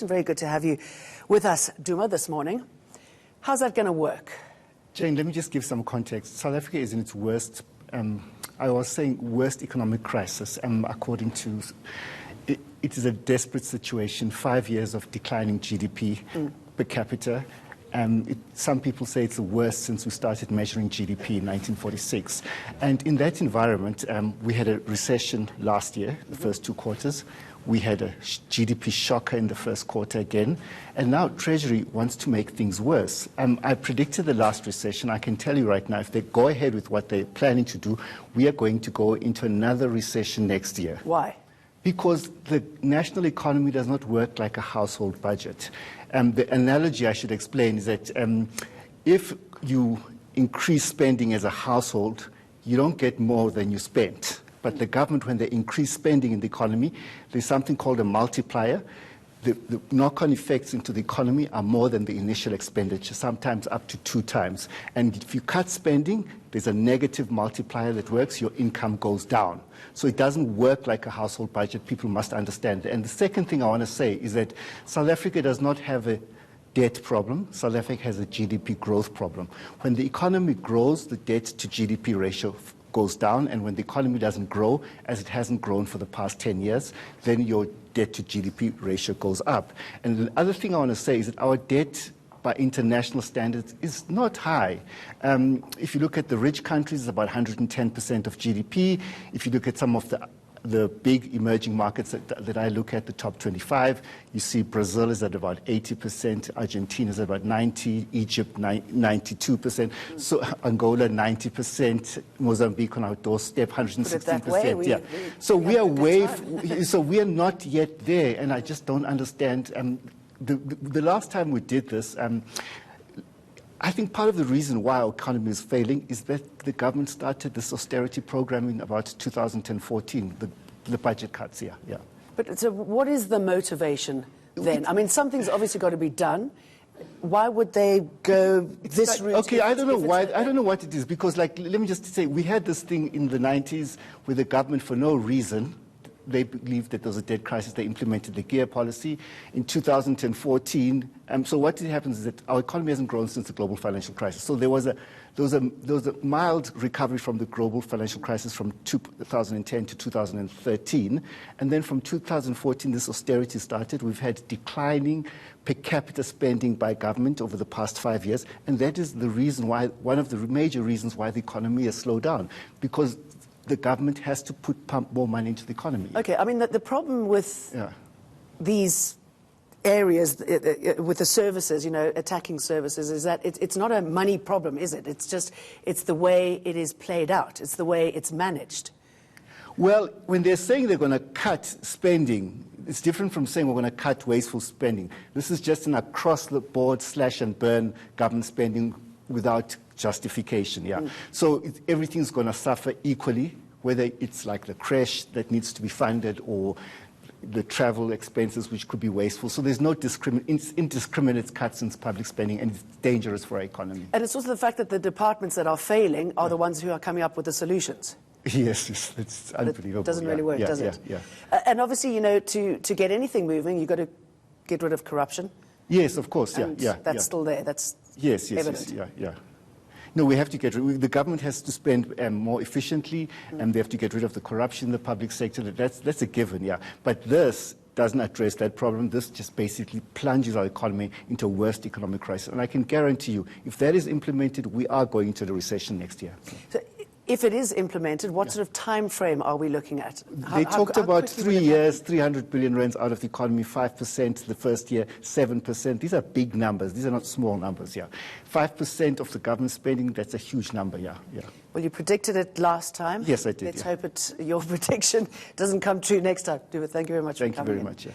Very good to have you with us, Duma, this morning. How's that going to work? Jane, let me just give some context. South Africa is in its worst, I was saying worst economic crisis, according to, it is a desperate situation, 5 years of declining GDP per capita. Some people say it's the worst since we started measuring GDP in 1946. And in that environment, we had a recession last year, the first 2 quarters. We had a GDP shocker in the first quarter again. And now Treasury wants to make things worse. I predicted the last recession. I can tell you right now, if they go ahead with what they're planning to do, we are going to go into another recession next year. Why? Because the national economy does not work like a household budget. The analogy I should explain is that if you increase spending as a household, you don't get more than you spent. But the government, when they increase spending in the economy, there's something called a multiplier. The knock-on effects into the economy are more than the initial expenditure, sometimes up to 2 times. And if you cut spending, there's a negative multiplier that works, your income goes down. So it doesn't work like a household budget. People must understand. And the second thing I want to say is that South Africa does not have a debt problem. South Africa has a GDP growth problem. When the economy grows, the debt to GDP ratio goes down, and when the economy doesn't grow, as it hasn't grown for the past 10 years, then your debt to GDP ratio goes up. And the other thing I want to say is that our debt by international standards is not high. If you look at the rich countries, it's about 110% of GDP. If you look at some of the big emerging markets that I look at, the top 25, you see Brazil is at about 80%, Argentina is at about 90%, Egypt 92%, so Angola 90%, Mozambique on our doorstep 116%. So we are so we are not yet there, and I just don't understand. The last time we did this, I think part of the reason why our economy is failing is that the government started this austerity program in about 2014, the budget cuts, yeah. But so what is the motivation then? I mean, something's obviously got to be done. Why would they go this route? Okay, I don't know why. I don't know what it is, because, like, let me just say, we had this thing in the 90s where the government, for no reason, they believed that there was a debt crisis. They implemented the gear policy in 2014. So what happens is that our economy hasn't grown since the global financial crisis. So there was a mild recovery from the global financial crisis from 2010 to 2013. And then from 2014, this austerity started. We've had declining per capita spending by government over the past 5 years. And that is the reason why, one of the major reasons why the economy has slowed down, because the government has to pump more money into the economy. Okay, I mean, the problem with these areas, with the services, you know, attacking services, is that it's not a money problem, is it? It's just, it's the way it is played out. It's the way it's managed. Well, when they're saying they're going to cut spending, it's different from saying we're going to cut wasteful spending. This is just an across-the-board slash-and-burn government spending without justification, So everything's going to suffer equally, whether it's like the creche that needs to be funded or the travel expenses, which could be wasteful. So there's no indiscriminate cuts in public spending, and it's dangerous for our economy. And it's also the fact that the departments that are failing are the ones who are coming up with the solutions. Yes, it's unbelievable. It doesn't really work, does it? Yeah. And obviously, you know, to get anything moving, you've got to get rid of corruption. Yes, of course, That's still there. That's evident. Yeah. No, we have to get rid. The government has to spend more efficiently, and they have to get rid of the corruption in the public sector. That's a given, yeah. But this doesn't address that problem. This just basically plunges our economy into a worst economic crisis. And I can guarantee you, if that is implemented, we are going into the recession next year. So if it is implemented, what sort of time frame are we looking at? They talked about 3 years, 300 billion rands out of the economy, 5% the first year, 7%. These are big numbers. These are not small numbers, 5% of the government spending, that's a huge number, Well, you predicted it last time. Yes, I did. Let's hope your prediction doesn't come true next time. Thank you very much for coming in. Thank you very much,